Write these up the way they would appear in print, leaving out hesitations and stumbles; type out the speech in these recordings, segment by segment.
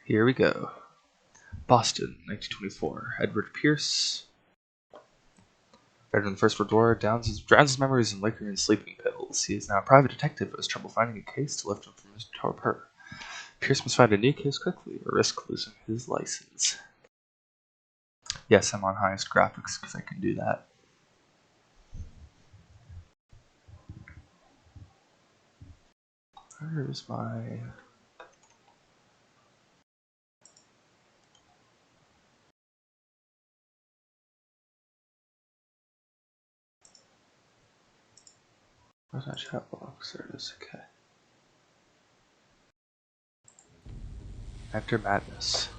Here we go. Boston, 1924. Edward Pierce, veteran of the First World War, drowns his memories in liquor and sleeping pills. He is now a private detective who has trouble finding a case to lift him from his torpor. Pierce must find a new case quickly or risk losing his license. Yes, I'm on highest graphics because I can do that. Where's my... Where's my chat box? There it is, okay. Enter madness.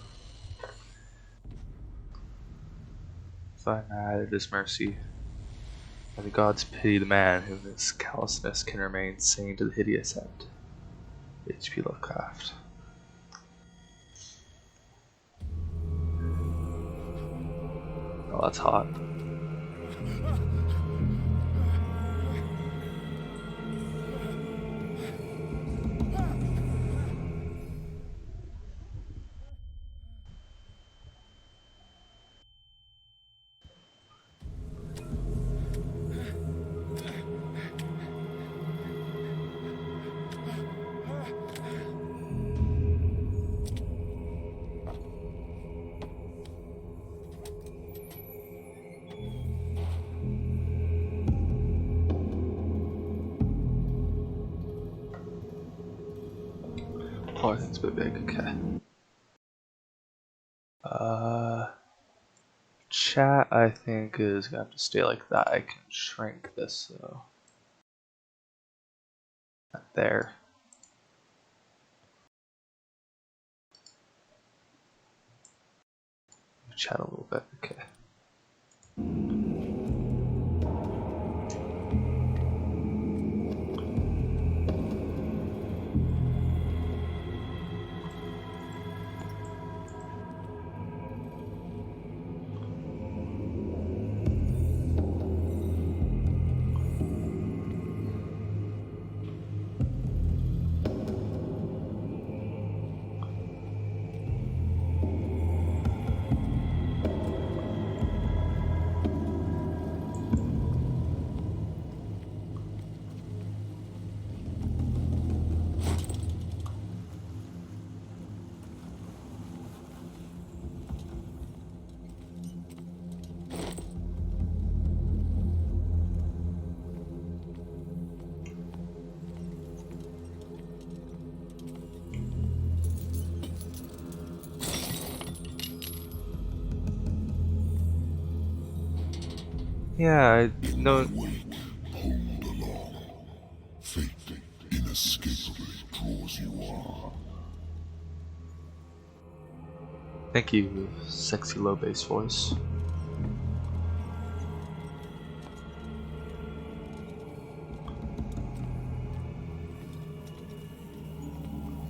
If I'm mad at his mercy, and the gods pity the man whom his callousness can remain sane to the hideous end. H.P. Lovecraft. Oh, that's hot. Oh, I think it's a bit big, okay. Chat, I think, is gonna have to stay like that. I can shrink this, though. Not there. Chat a little bit, okay. Yeah, I know. Hold along. Fate inescapably draws you on. Thank you, sexy low bass voice.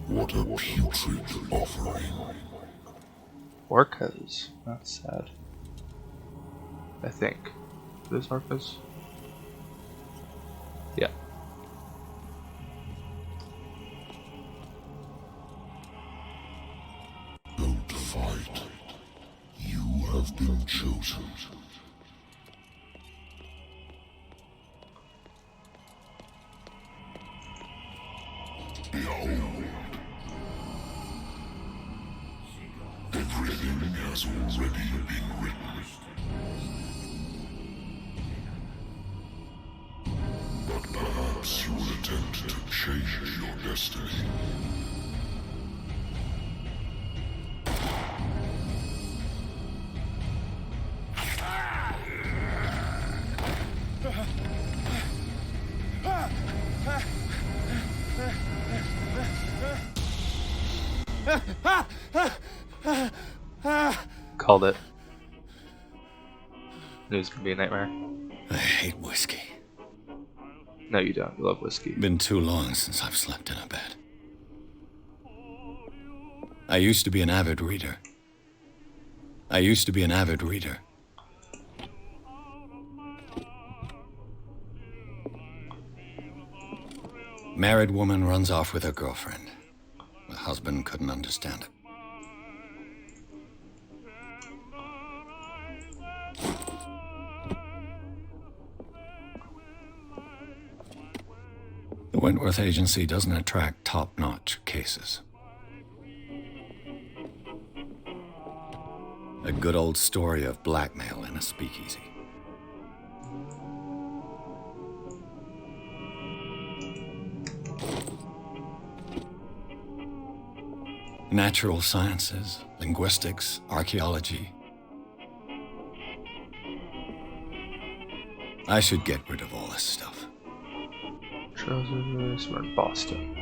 What a putrid offering. Orcas. That's sad. I think. This orcas? Yeah. Don't fight. You have been chosen. Behold. Everything has already been written. But perhaps you will attempt to change your destiny. Called it. Knew it was gonna be a nightmare. I hate whiskey. No, you don't. You love whiskey. Been too long since I've slept in a bed. I used to be an avid reader. Married woman runs off with her girlfriend. The husband couldn't understand it. Wentworth Agency doesn't attract top-notch cases. A good old story of blackmail in a speakeasy. Natural sciences, linguistics, archaeology. I should get rid of all this stuff. Trousers, we're in Boston.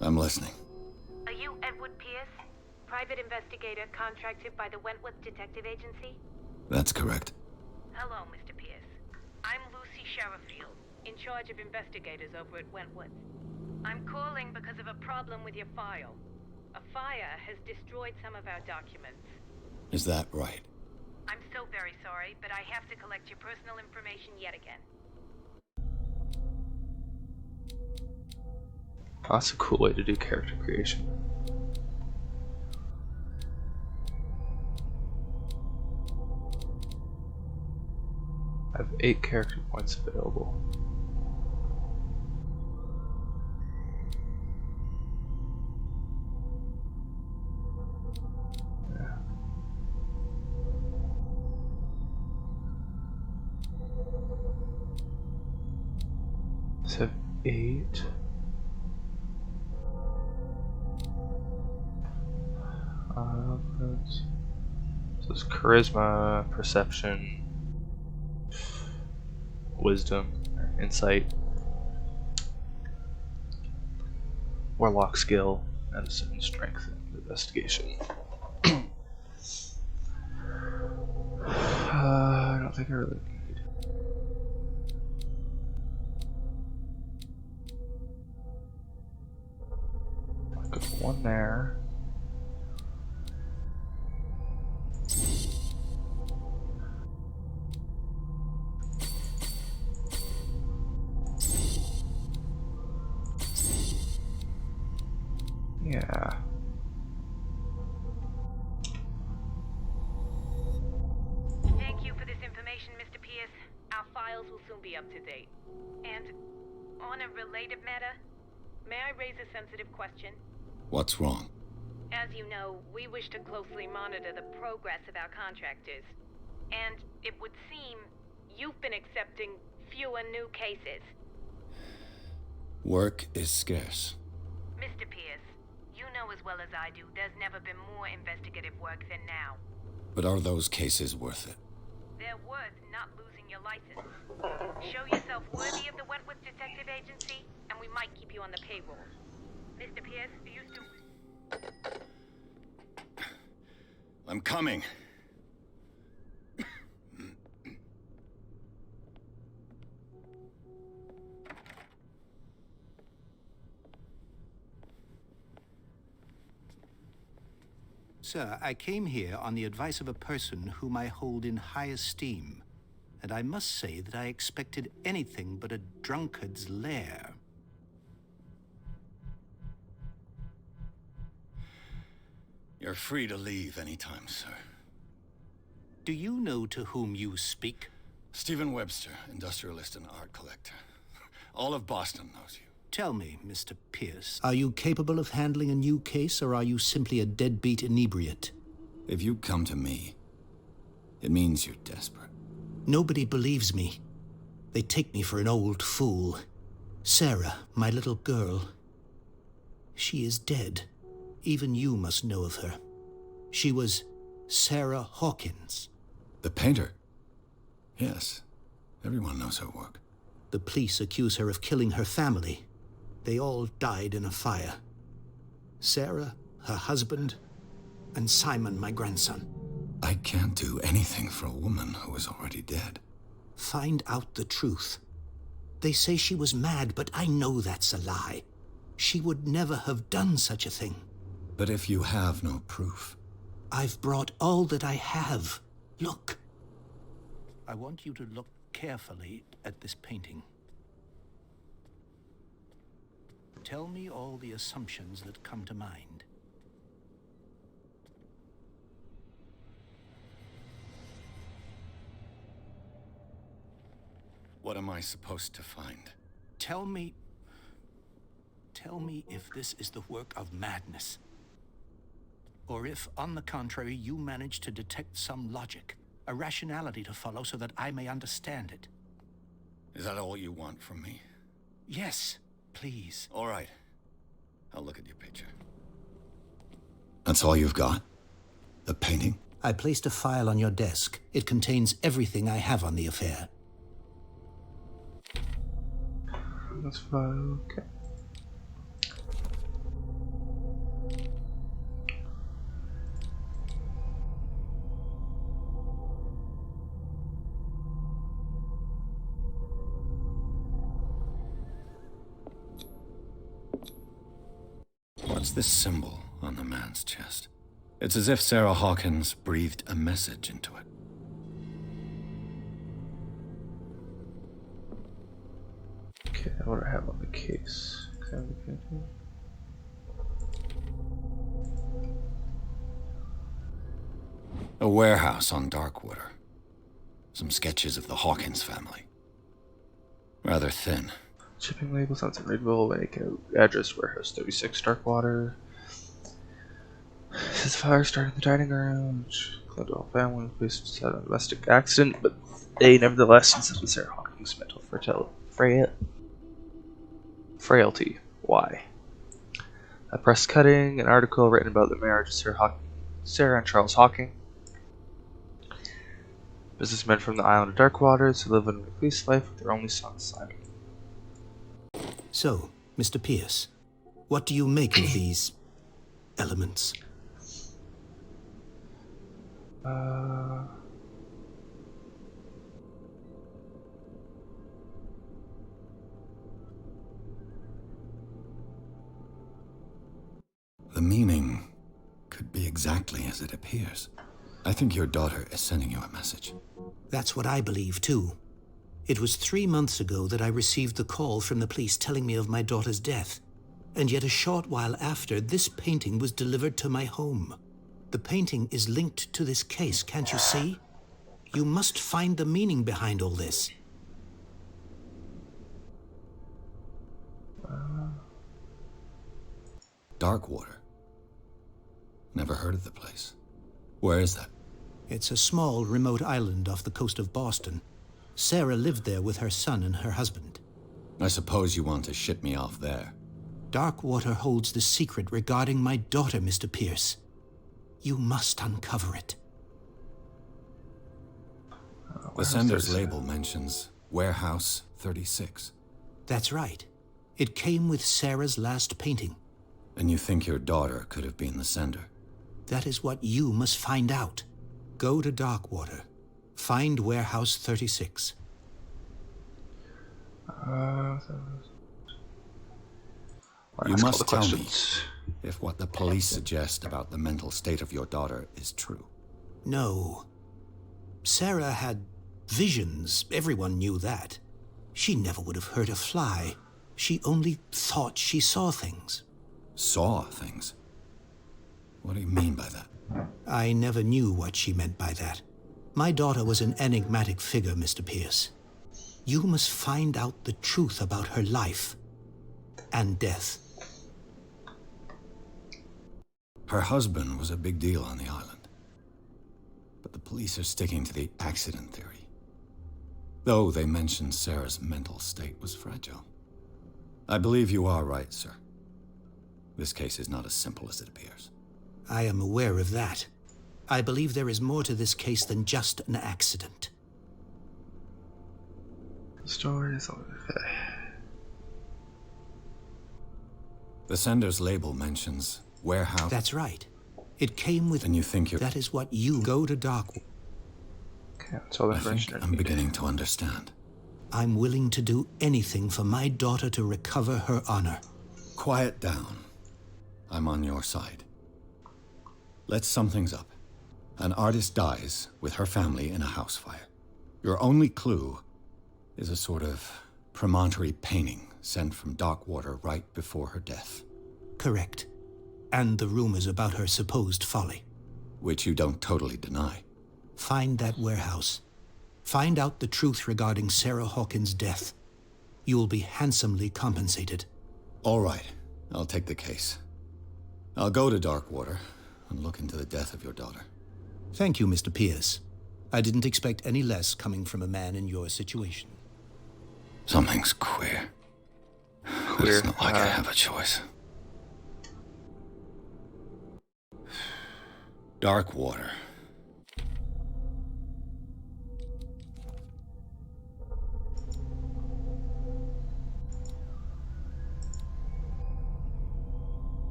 I'm listening. Are you Edward Pierce, private investigator contracted by the Wentworth Detective Agency? That's correct. Hello, Mr. Pierce. I'm Lucy Sherifield, in charge of investigators over at Wentworth. I'm calling because of a problem with your file. A fire has destroyed some of our documents. Is that right? I'm so very sorry, but I have to collect your personal information yet again. That's a cool way to do character creation. I have 8 character points available. Yeah. So I have 8. So it's charisma, perception, wisdom, insight, warlock skill, medicine, strength, and investigation. I don't think I really need. I'll go 1 there. Yeah. Thank you for this information, Mr. Pierce. Our files will soon be up to date. And on a related matter, may I raise a sensitive question? What's wrong? As you know, we wish to closely monitor the progress of our contractors. And it would seem you've been accepting fewer new cases. Work is scarce. Mr. Pierce, you know as well as I do, there's never been more investigative work than now. But are those cases worth it? They're worth not losing your license. Show yourself worthy of the Wentworth Detective Agency, and we might keep you on the payroll. Mr. Pierce, do you still... I'm coming. Sir, I came here on the advice of a person whom I hold in high esteem, and I must say that I expected anything but a drunkard's lair. You're free to leave anytime, sir. Do you know to whom you speak? Stephen Webster, industrialist and art collector. All of Boston knows you. Tell me, Mr. Pierce, are you capable of handling a new case, or are you simply a deadbeat inebriate? If you come to me, it means you're desperate. Nobody believes me. They take me for an old fool. Sarah, my little girl, she is dead. Even you must know of her. She was Sarah Hawkins. The painter? Yes. Everyone knows her work. The police accuse her of killing her family. They all died in a fire. Sarah, her husband, and Simon, my grandson. I can't do anything for a woman who is already dead. Find out the truth. They say she was mad, but I know that's a lie. She would never have done such a thing. But if you have no proof... I've brought all that I have. Look. I want you to look carefully at this painting. Tell me all the assumptions that come to mind. What am I supposed to find? Tell me if this is the work of madness. Or if, on the contrary, you manage to detect some logic, a rationality to follow so that I may understand it. Is that all you want from me? Yes, please. All right. I'll look at your picture. That's all you've got? The painting? I placed a file on your desk. It contains everything I have on the affair. That's fine, okay. What's this symbol on the man's chest? It's as if Sarah Hawkins breathed a message into it. Okay, what do I have on the case? Examine the painting. A warehouse on Darkwater. Some sketches of the Hawkins family. Rather thin. Shipping labels, that's unreadable. Make out address warehouse 36 Darkwater. This is fire started in the dining garage. Claimed all family police had a domestic accident, but they nevertheless insisted with Sarah Hawkins' mental frailty. Why? A press cutting, an article written about the marriage of Sarah and Charles Hawking. Businessmen from the island of Darkwater who live in a recluse life with their only son, Simon. So, Mr. Pierce, what do you make of these elements? The meaning could be exactly as it appears. I think your daughter is sending you a message. That's what I believe, too. It was 3 months ago that I received the call from the police telling me of my daughter's death. And yet a short while after, this painting was delivered to my home. The painting is linked to this case, can't you see? You must find the meaning behind all this. Darkwater. Never heard of the place. Where is that? It's a small, remote island off the coast of Boston. Sarah lived there with her son and her husband. I suppose you want to ship me off there. Darkwater holds the secret regarding my daughter, Mr. Pierce. You must uncover it. The sender's label mentions Warehouse 36. That's right. It came with Sarah's last painting. And you think your daughter could have been the sender? That is what you must find out. Go to Darkwater. Find Warehouse 36. You must tell me if what the police suggest about the mental state of your daughter is true. No. Sarah had visions. Everyone knew that. She never would have hurt a fly. She only thought she saw things. Saw things? What do you mean by that? I never knew what she meant by that. My daughter was an enigmatic figure, Mr. Pierce. You must find out the truth about her life and death. Her husband was a big deal on the island. But the police are sticking to the accident theory. Though they mentioned Sarah's mental state was fragile. I believe you are right, sir. This case is not as simple as it appears. I am aware of that. I believe there is more to this case than just an accident. The story is okay. The sender's label mentions warehouse. That's right. It came with... And you think you're... That is what you... Go to Darkwater. Okay, that's all the I think information I'm beginning to understand. I'm willing to do anything for my daughter to recover her honor. Quiet down. I'm on your side. Let's sum things up. An artist dies with her family in a house fire. Your only clue is a sort of promontory painting sent from Darkwater right before her death. Correct. And the rumors about her supposed folly. Which you don't totally deny. Find that warehouse. Find out the truth regarding Sarah Hawkins' death. You will be handsomely compensated. All right, I'll take the case. I'll go to Darkwater and look into the death of your daughter. Thank you, Mr. Pierce. I didn't expect any less coming from a man in your situation. Something's queer. But it's not like I have a choice. Darkwater.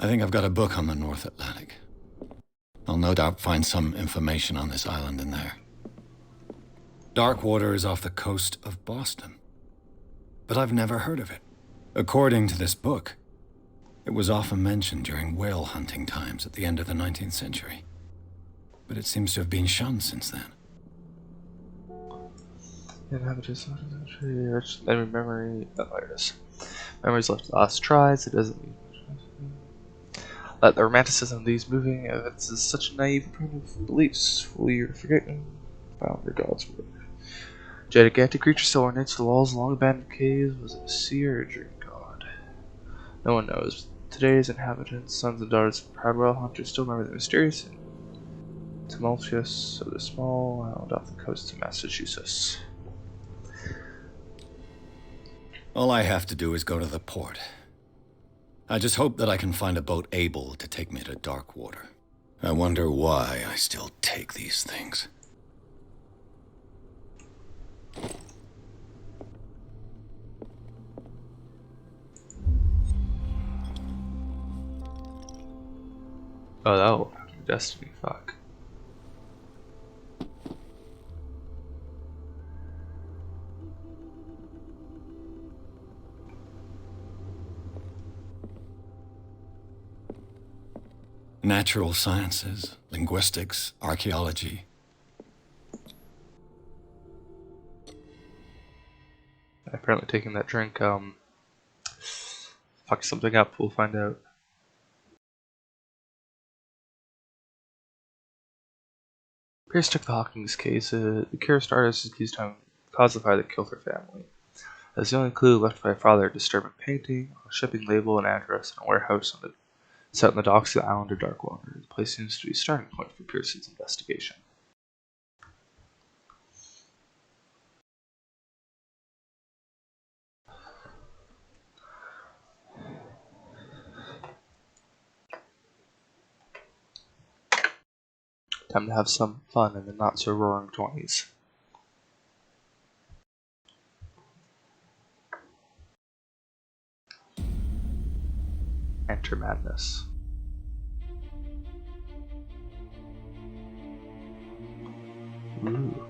I think I've got a book on the North Atlantic. I'll no doubt find some information on this island in there. Darkwater is off the coast of Boston. But I've never heard of it. According to this book, it was often mentioned during whale hunting times at the end of the 19th century. But it seems to have been shunned since then. Inhabitants of the century, rich memory. Oh, there it is. Memories left lost tries. It doesn't mean. Let the romanticism of these moving events is such naive primitive beliefs. Fully forgetting found their God's word. Gigantic creature still ornates the walls along abandoned caves. Was it a sea or a dream god? No one knows. Today's inhabitants, sons and daughters of proud whale hunters, still remember the mysterious and tumultuous of the small island off the coast of Massachusetts. All I have to do is go to the port. I just hope that I can find a boat able to take me to Darkwater. I wonder why I still take these things. Oh, that will have your destiny. Fuck. Natural sciences, linguistics, archaeology. Apparently taking that drink, fucked something up. We'll find out. Pierce took the Hawkins case. The Kirst artist accused him of caused the fire that killed her family. As the only clue left by her father, a disturbing painting, a shipping label, an address, and a warehouse set on the docks of the island of Darkwater. The place seems to be a starting point for Pierce's investigation. Time to have some fun in the not-so-roaring 20s. Enter madness. Ooh.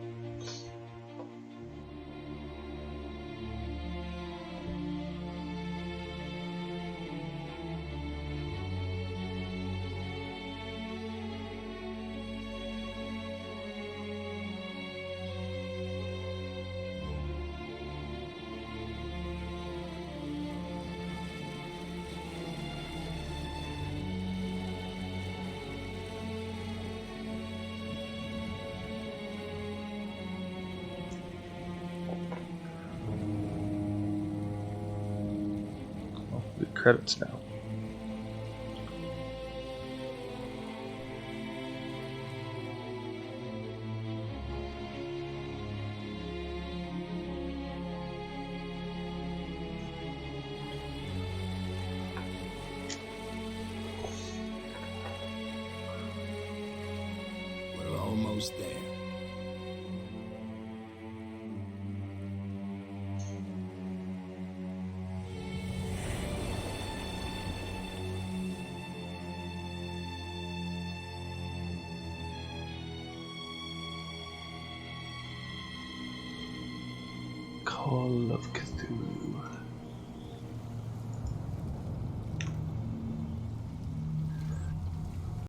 The credits now. We're almost there. Call of Cthulhu.